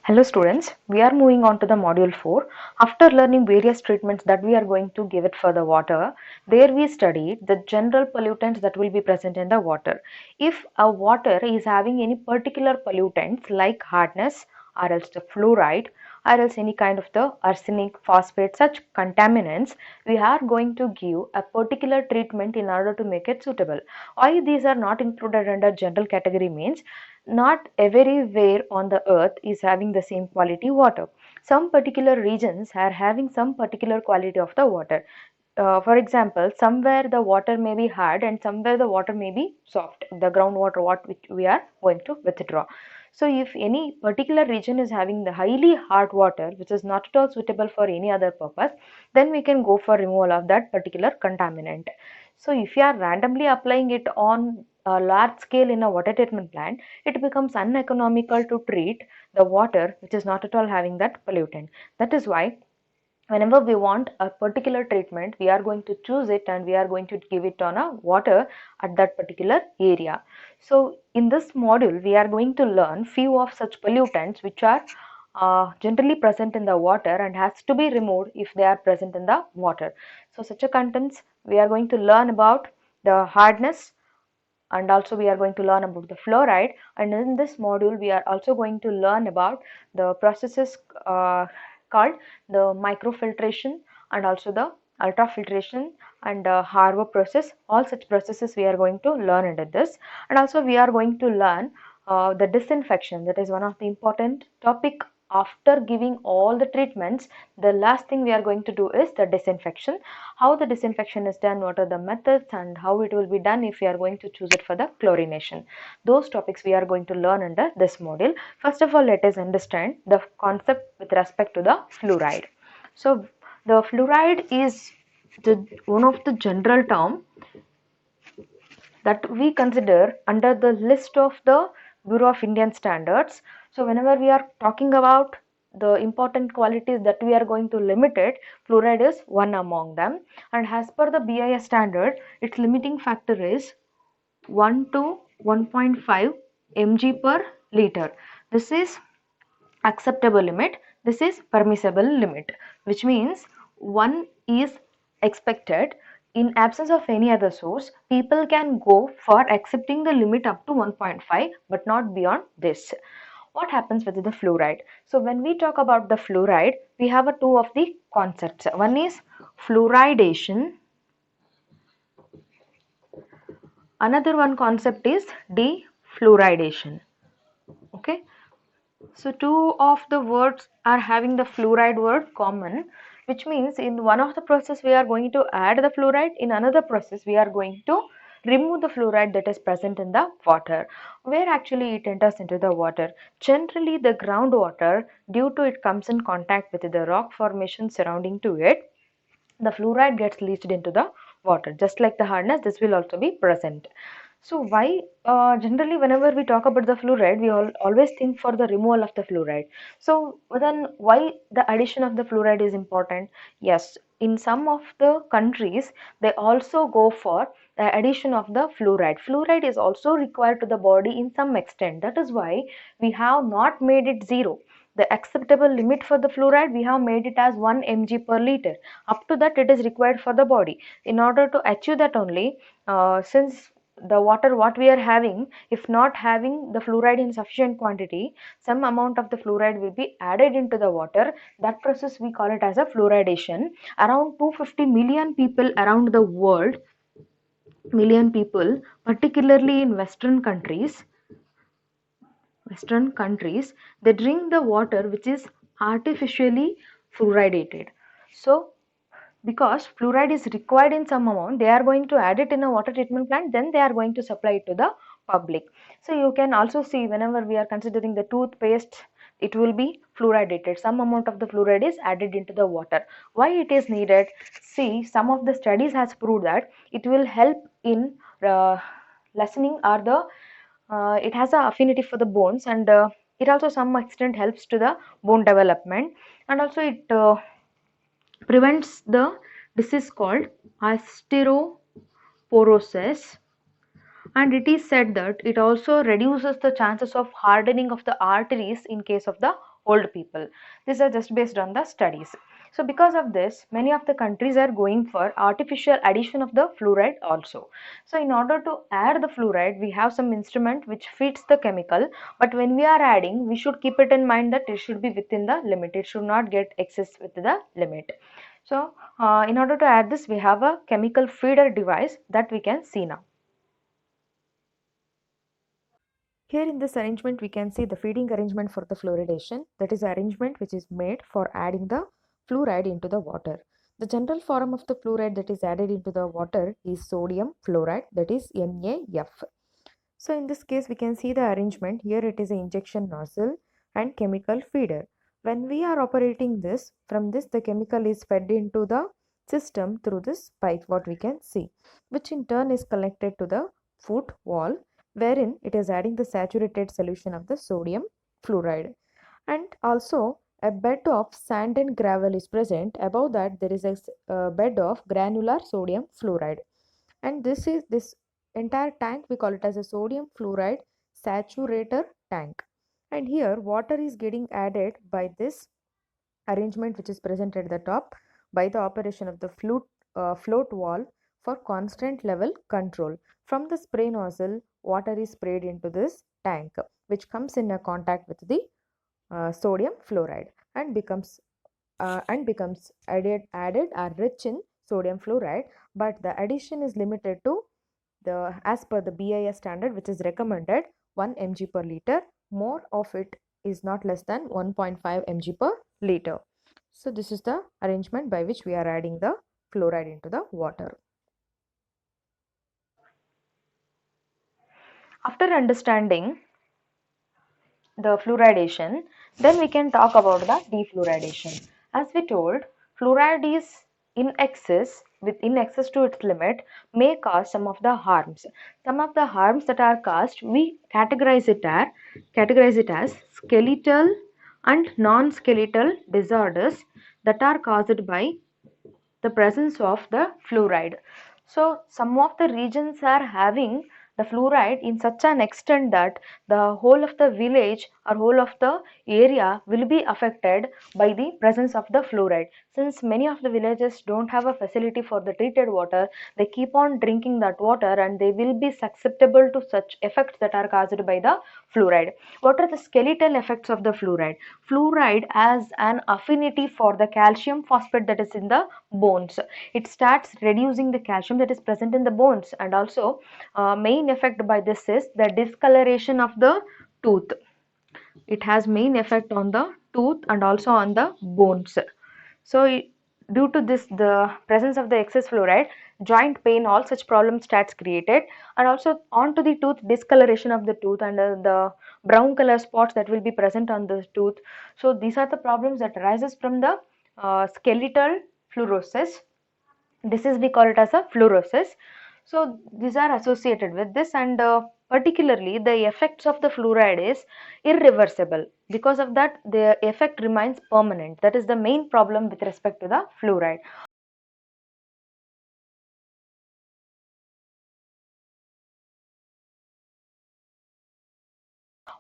Hello students, we are moving on to the module 4. After learning various treatments that we are going to give it for the water, there we studied the general pollutants that will be present in the water. If a water is having any particular pollutants like hardness or else the fluoride or else any kind of the arsenic, phosphate, such contaminants, we are going to give a particular treatment in order to make it suitable. Why these are not included under general category means not everywhere on the earth is having the same quality water. Some particular regions are having some particular quality of the water. For example, somewhere the water may be hard and somewhere the water may be soft, the groundwater what which we are going to withdraw. So if any particular region is having the highly hard water which is not at all suitable for any other purpose, then we can go for removal of that particular contaminant. So if you are randomly applying it on a large scale in a water treatment plant, it becomes uneconomical to treat the water which is not at all having that pollutant. That is why whenever we want a particular treatment, we are going to choose it and we are going to give it on a water at that particular area. So in this module, we are going to learn few of such pollutants which are generally present in the water and has to be removed if they are present in the water. So such a contents we are going to learn about the hardness, and also we are going to learn about the fluoride, and in this module we are also going to learn about the processes called the microfiltration and also the ultrafiltration and Harvard process. All such processes we are going to learn under this, and also we are going to learn the disinfection. That is one of the important topic. After giving all the treatments, the last thing we are going to do is the disinfection. How the disinfection is done, what are the methods, and how it will be done if we are going to choose it for the chlorination. Those topics we are going to learn under this module. First of all, let us understand the concept with respect to the fluoride. So the fluoride is one of the general term that we consider under the list of the Bureau of Indian Standards. So whenever we are talking about the important qualities that we are going to limit it, fluoride is one among them, and as per the BIS standard, its limiting factor is 1 to 1.5 mg per liter. This is acceptable limit, this is permissible limit, which means one is expected. In absence of any other source, people can go for accepting the limit up to 1.5 but not beyond this. What happens with the fluoride? So when we talk about the fluoride, we have a two of the concepts. One is fluoridation, another one concept is defluoridation. Okay, so two of the words are having the fluoride word common, which means in one of the process we are going to add the fluoride, in another process we are going to remove the fluoride that is present in the water. Where actually it enters into the water? Generally the groundwater, due to it comes in contact with the rock formation surrounding to it, the fluoride gets leached into the water. Just like the hardness, this will also be present. So why generally whenever we talk about the fluoride, we always think for the removal of the fluoride. So then why the addition of the fluoride is important? Yes, in some of the countries they also go for the addition of the fluoride. Fluoride is also required to the body in some extent. That is why we have not made it zero. The acceptable limit for the fluoride, we have made it as 1 mg per liter. Up to that it is required for the body. In order to achieve that only, since the water what we are having, if not having the fluoride in sufficient quantity, some amount of the fluoride will be added into the water. That process we call it as a fluoridation. Around 250 million people around the world, particularly in western countries, they drink the water which is artificially fluoridated. So because fluoride is required in some amount, they are going to add it in a water treatment plant, then they are going to supply it to the public. So you can also see whenever we are considering the toothpaste, it will be fluoridated. Some amount of the fluoride is added into the water. Why it is needed? See, some of the studies has proved that it will help in lessening or the it has a affinity for the bones, and it also some extent helps to the bone development, and also it prevents the disease called osteoporosis, and it is said that it also reduces the chances of hardening of the arteries in case of the old people. These are just based on the studies. So because of this, many of the countries are going for artificial addition of the fluoride also. So in order to add the fluoride, we have some instrument which fits the chemical, but when we are adding, we should keep it in mind that it should be within the limit. It should not get excess with the limit. So in order to add this, we have a chemical feeder device that we can see now. Here in this arrangement, we can see the feeding arrangement for the fluoridation. That is arrangement which is made for adding the fluoride into the water. The general form of the fluoride that is added into the water is sodium fluoride, that is NaF. So in this case, we can see the arrangement. Here it is an injection nozzle and chemical feeder. When we are operating this, from this the chemical is fed into the system through this pipe, what we can see, which in turn is connected to the foot wall, wherein it is adding the saturated solution of the sodium fluoride. And also a bed of sand and gravel is present. Above that there is a bed of granular sodium fluoride, and this entire tank we call it as a sodium fluoride saturator tank. And here water is getting added by this arrangement which is present at the top by the operation of the float valve for constant level control. From the spray nozzle, water is sprayed into this tank, which comes in a contact with the sodium fluoride and becomes added or rich in sodium fluoride. But the addition is limited to the as per the BIS standard, which is recommended 1 mg per liter. More of it is not less than 1.5 mg per liter. So this is the arrangement by which we are adding the fluoride into the water. After understanding the fluoridation, then we can talk about the defluoridation. As we told, fluoride is in excess to its limit may cause some of the harms. Some of the harms that are caused, we categorize it as skeletal and non-skeletal disorders that are caused by the presence of the fluoride. So some of the regions are having the fluoride in such an extent that the whole of the village or whole of the area will be affected by the presence of the fluoride. Since many of the villages don't have a facility for the treated water, they keep on drinking that water and they will be susceptible to such effects that are caused by the fluoride. What are the skeletal effects of the fluoride? Fluoride has an affinity for the calcium phosphate that is in the bones. It starts reducing the calcium that is present in the bones, and also main effect by this is the discoloration of the tooth. It has main effect on the tooth and also on the bones. So due to this, the presence of the excess fluoride, joint pain, all such problems starts created, and also onto the tooth, discoloration of the tooth and the brown color spots that will be present on the tooth. So these are the problems that arises from the skeletal fluorosis. This is, we call it as a fluorosis. So these are associated with this, and particularly the effects of the fluoride is irreversible. Because of that, the effect remains permanent. That is the main problem with respect to the fluoride.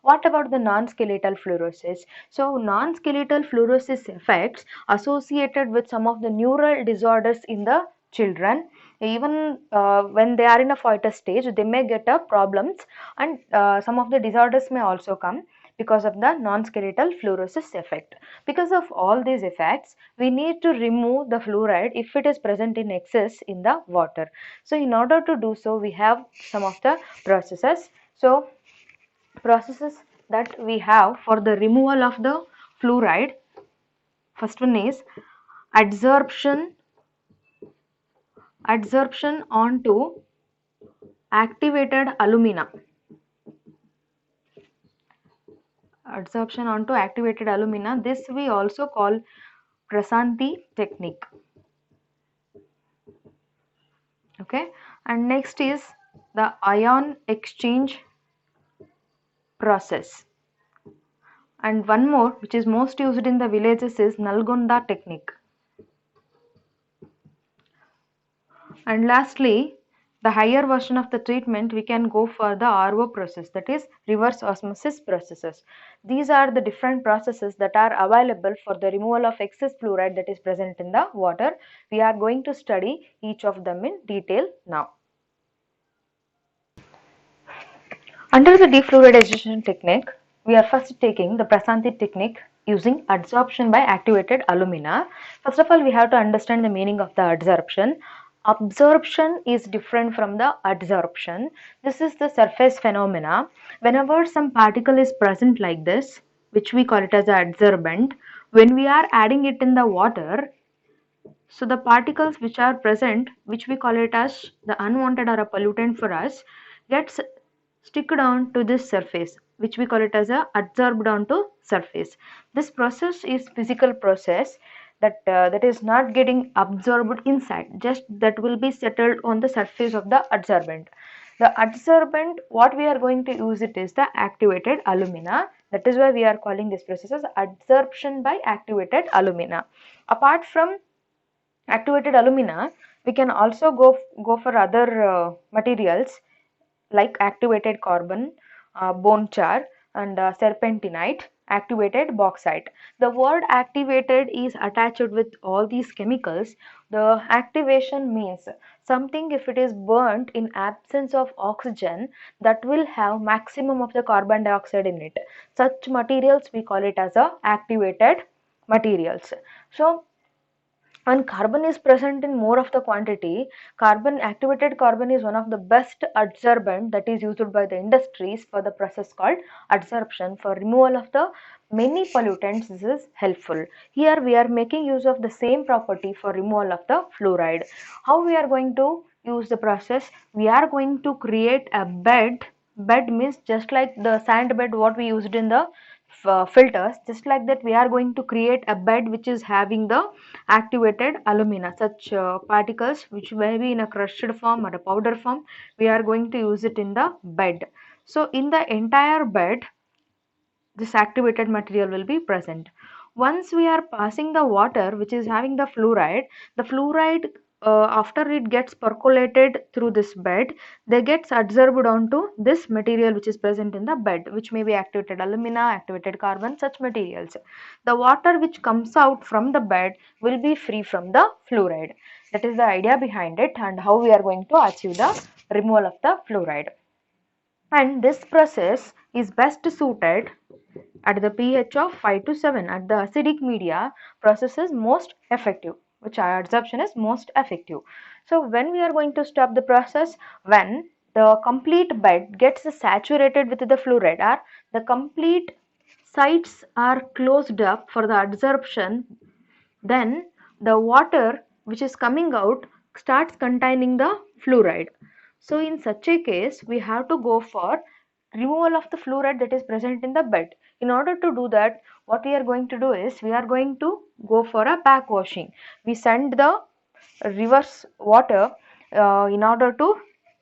What about the non-skeletal fluorosis? So non-skeletal fluorosis effects associated with some of the neural disorders in the children. Even when they are in a fetus stage, they may get problems, and some of the disorders may also come because of the non-skeletal fluorosis effect. Because of all these effects, we need to remove the fluoride if it is present in excess in the water. So in order to do so, we have some of the processes. So processes that we have for the removal of the fluoride, first one is adsorption onto activated alumina. Adsorption onto activated alumina, this we also call Prasanthi technique. Okay, and next is the ion exchange process, and one more which is most used in the villages is Nalgonda technique. And lastly, the higher version of the treatment, we can go for the RO process, that is reverse osmosis processes. These are the different processes that are available for the removal of excess fluoride that is present in the water. We are going to study each of them in detail now. Under the defluoridization technique, we are first taking the Prasanthi technique using adsorption by activated alumina. First of all, we have to understand the meaning of the adsorption. Absorption is different from the adsorption. This is the surface phenomena. Whenever some particle is present like this, which we call it as an adsorbent, when we are adding it in the water, so the particles which are present, which we call it as the unwanted or a pollutant for us, gets stick down to this surface, which we call it as a adsorbed onto surface. This process is physical process that is not getting absorbed inside, just that will be settled on the surface of the adsorbent. The adsorbent, what we are going to use it is the activated alumina. That is why we are calling this process as adsorption by activated alumina. Apart from activated alumina, we can also go for other materials like activated carbon, bone char, and serpentinite, activated bauxite. The word activated is attached with all these chemicals. The activation means something, if it is burnt in absence of oxygen, that will have maximum of the carbon dioxide in it. Such materials we call it as a activated materials. So and carbon is present in more of the quantity. Activated carbon is one of the best adsorbent that is used by the industries for the process called adsorption. For removal of the many pollutants, this is helpful. Here we are making use of the same property for removal of the fluoride. How we are going to use the process? We are going to create a bed. Bed means just like the sand bed what we used in the filters. Just like that, we are going to create a bed which is having the activated alumina. Such particles which may be in a crushed form or a powder form, we are going to use it in the bed. So in the entire bed, this activated material will be present. Once we are passing the water which is having the fluoride, after it gets percolated through this bed, they gets adsorbed onto this material which is present in the bed, which may be activated alumina, activated carbon, such materials. The water which comes out from the bed will be free from the fluoride. That is the idea behind it and how we are going to achieve the removal of the fluoride. And this process is best suited at the pH of 5 to 7. At the acidic media, process is most effective, which adsorption is most effective. So when we are going to stop the process? When the complete bed gets saturated with the fluoride, or the complete sites are closed up for the adsorption, then the water which is coming out starts containing the fluoride. So in such a case, we have to go for removal of the fluoride that is present in the bed. In order to do that, what we are going to do is we are going to go for a backwashing. We send the reverse water in order to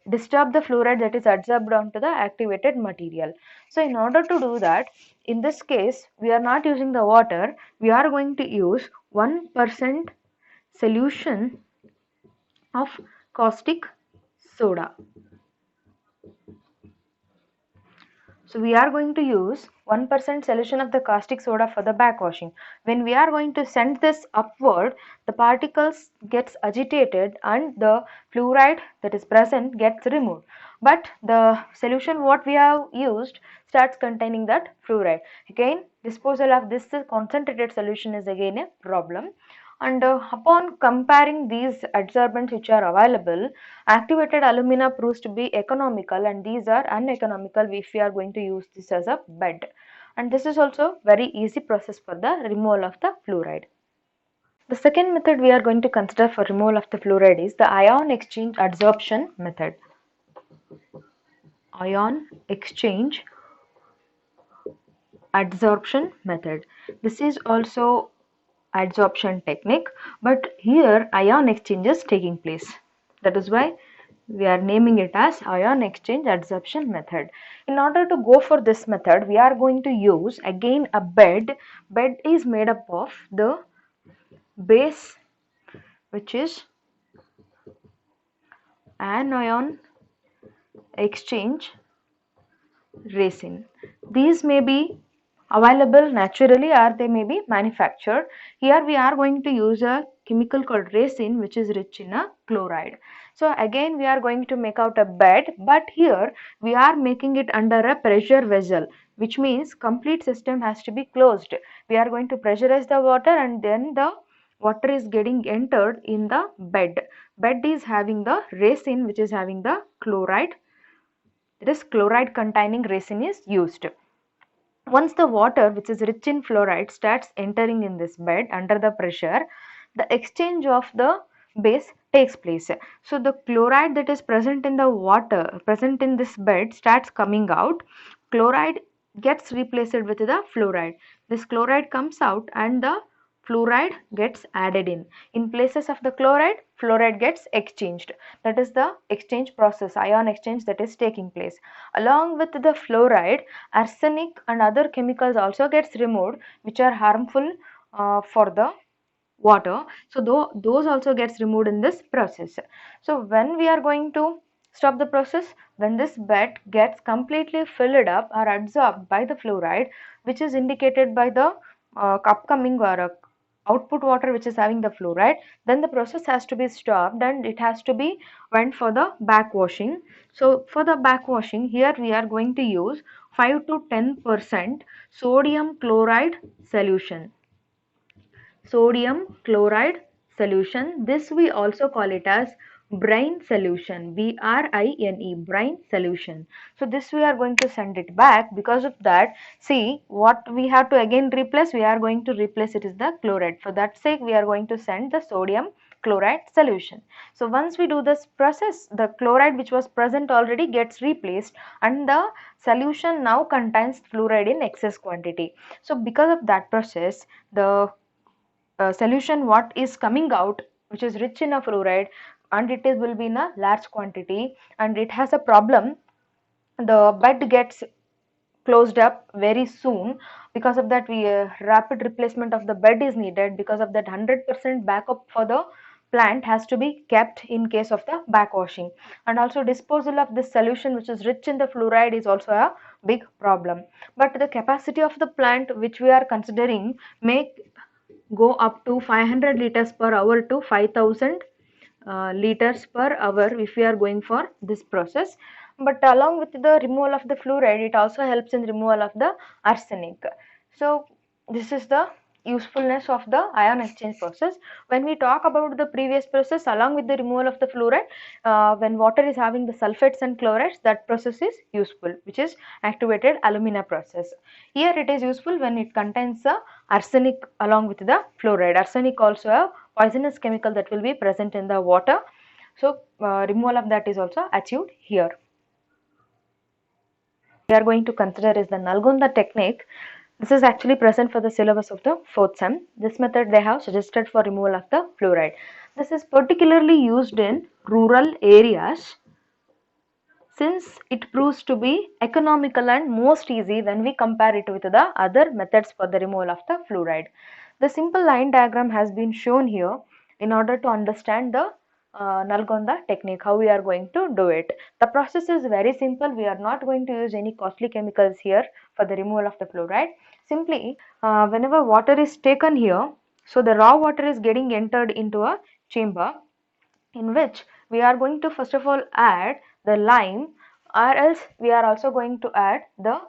disturb the fluoride that is adsorbed onto the activated material. So in order to do that, in this case, we are not using the water, we are going to use 1% solution of caustic soda. So we are going to use 1% solution of the caustic soda for the backwashing. When we are going to send this upward, the particles gets agitated and the fluoride that is present gets removed. But the solution what we have used starts containing that fluoride. Again, disposal of this concentrated solution is again a problem. And upon comparing these adsorbents which are available, activated alumina proves to be economical and these are uneconomical if we are going to use this as a bed. And this is also very easy process for the removal of the fluoride. The second method we are going to consider for removal of the fluoride is the ion exchange adsorption method. Ion exchange adsorption method. This is also adsorption technique, but here ion exchange is taking place. That is why we are naming it as ion exchange adsorption method. In order to go for this method, we are going to use again a bed. Bed is made up of the base which is anion exchange resin. These may be available naturally or they may be manufactured. Here we are going to use a chemical called resin which is rich in a chloride. So again we are going to make out a bed, but here we are making it under a pressure vessel, which means complete system has to be closed. We are going to pressurize the water and then the water is getting entered in the bed. Bed is having the resin which is having the chloride. This chloride containing resin is used. Once the water which is rich in fluoride starts entering in this bed under the pressure, the exchange of the base takes place. So the chloride that is present in the water, present in this bed, starts coming out. Chloride gets replaced with the fluoride. This chloride comes out and the fluoride gets added in. In places of the chloride, fluoride gets exchanged. That is the exchange process, ion exchange that is taking place. Along with the fluoride, arsenic and other chemicals also gets removed which are harmful for the water. So those also gets removed in this process. So when we are going to stop the process, when this bed gets completely filled up or absorbed by the fluoride, which is indicated by the upcoming or output water which is having the fluoride, then the process has to be stopped and it has to be went for the backwashing. So for the backwashing, here we are going to use 5 to 10% sodium chloride solution. Sodium chloride solution. This we also call it as brine solution, brine, brine solution. So this we are going to send it back. Because of that, see what we have to again replace, we are going to replace it is the chloride. For that sake we are going to send the sodium chloride solution. So once we do this process, the chloride which was present already gets replaced and the solution now contains fluoride in excess quantity. So because of that process, the solution what is coming out which is rich in a fluoride and it is will be in a large quantity and it has a problem, the bed gets closed up very soon. Because of that, we rapid replacement of the bed is needed. Because of that, 100% backup for the plant has to be kept in case of the backwashing, and also disposal of this solution which is rich in the fluoride is also a big problem. But the capacity of the plant which we are considering may go up to 500 liters per hour to 5000 liters per hour if we are going for this process. But along with the removal of the fluoride, it also helps in removal of the arsenic. So this is the usefulness of the ion exchange process. When we talk about the previous process, along with the removal of the fluoride, when water is having the sulfates and chlorides, that process is useful, which is activated alumina process. Here it is useful when it contains the arsenic along with the fluoride. Arsenic also a poisonous chemical that will be present in the water. So removal of that is also achieved here. We are going to consider is the Nalgonda technique. This is actually present for the syllabus of the 4th sem. This method they have suggested for removal of the fluoride. This is particularly used in rural areas since it proves to be economical and most easy when we compare it with the other methods for the removal of the fluoride. The simple line diagram has been shown here in order to understand the Nalgonda technique, how we are going to do it. The process is very simple. We are not going to use any costly chemicals here for the removal of the fluoride. Simply, whenever water is taken here, so the raw water is getting entered into a chamber in which we are going to first of all add the lime, or else we are also going to add the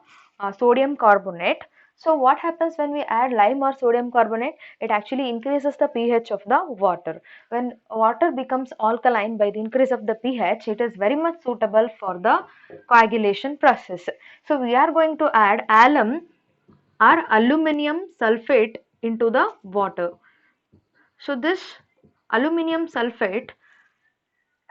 sodium carbonate. So what happens when we add lime or sodium carbonate? It actually increases the pH of the water. When water becomes alkaline by the increase of the pH, it is very much suitable for the coagulation process. So we are going to add alum or aluminum sulfate into the water. So this aluminum sulfate,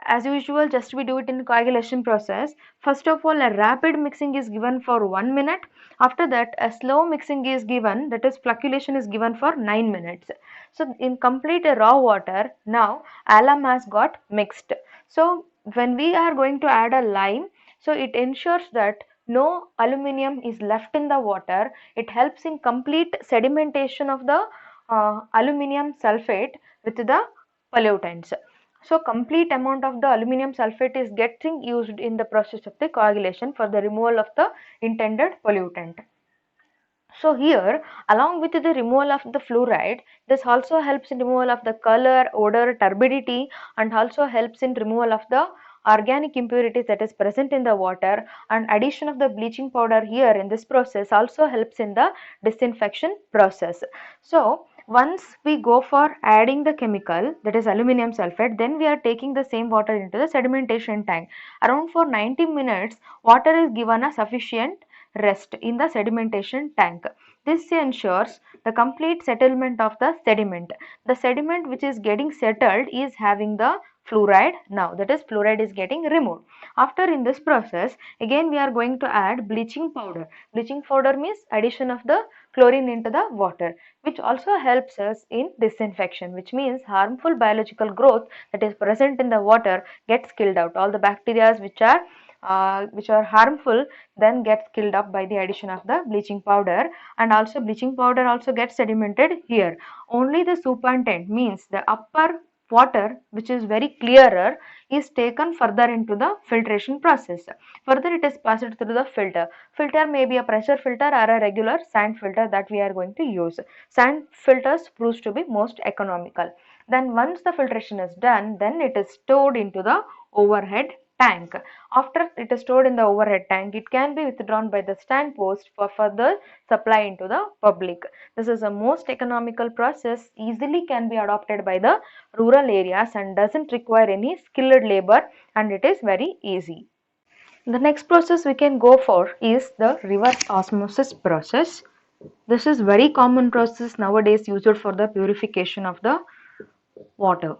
as usual, just we do it in coagulation process. First of all, a rapid mixing is given for 1 minute. After that, a slow mixing is given, that is flocculation is given for 9 minutes. So in complete raw water, now alum has got mixed. So when we are going to add a lime, so it ensures that no aluminum is left in the water. It helps in complete sedimentation of the aluminum sulfate with the pollutants. So complete amount of the aluminum sulfate is getting used in the process of the coagulation for the removal of the intended pollutant. So here, along with the removal of the fluoride, this also helps in removal of the color, odor, turbidity, and also helps in removal of the organic impurities that is present in the water, and addition of the bleaching powder here in this process also helps in the disinfection process. So once we go for adding the chemical, that is aluminum sulfate, then we are taking the same water into the sedimentation tank. Around for 90 minutes, water is given a sufficient rest in the sedimentation tank. This ensures the complete settlement of the sediment. The sediment which is getting settled is having the fluoride now, that is fluoride is getting removed. After in this process, again we are going to add bleaching powder. Bleaching powder means addition of the chlorine into the water, which also helps us in disinfection, which means harmful biological growth that is present in the water gets killed out. All the bacteria which are harmful then gets killed up by the addition of the bleaching powder, and also bleaching powder also gets sedimented here. Only the supernatant means the upper water which is very clearer is taken further into the filtration process. Further it is passed through the filter. Filter may be a pressure filter or a regular sand filter that we are going to use. Sand filters proves to be most economical. Then once the filtration is done, then it is stored into the overhead tank. After it is stored in the overhead tank, it can be withdrawn by the stand post for further supply into the public. This is a most economical process, easily can be adopted by the rural areas and doesn't require any skilled labor, and it is very easy. The next process we can go for is the reverse osmosis process. This is very common process nowadays used for the purification of the water.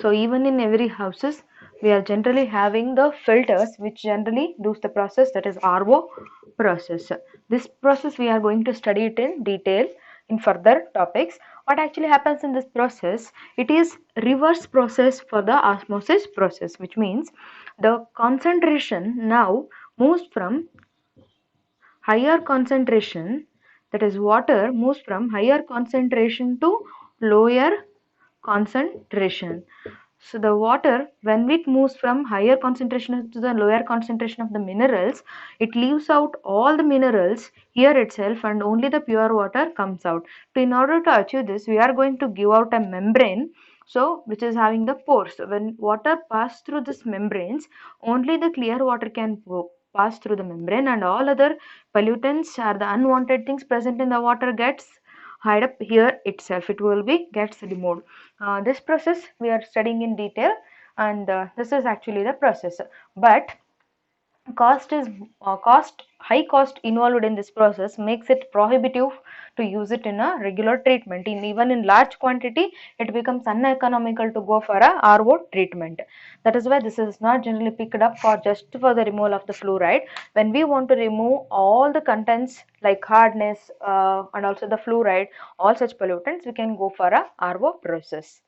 So even in every houses we are generally having the filters which generally does the process, that is RO process. This process we are going to study it in detail in further topics. What actually happens in this process? It is reverse process for the osmosis process, which means the concentration now moves from higher concentration, that is water moves from higher concentration to lower concentration. So the water, when it moves from higher concentration to the lower concentration of the minerals, it leaves out all the minerals here itself and only the pure water comes out. So in order to achieve this, we are going to give out a membrane, so which is having the pores. When water pass through this membranes, only the clear water can pass through the membrane, and all other pollutants or the unwanted things present in the water gets hide up here itself, it will be gets removed. This process we are studying in detail, and this is actually the process, but cost is high cost involved in this process makes it prohibitive to use it in a regular treatment. Even in large quantity it becomes uneconomical to go for a RO treatment. That is why this is not generally picked up for just for the removal of the fluoride. When we want to remove all the contents like hardness and also the fluoride, all such pollutants, we can go for a RO process.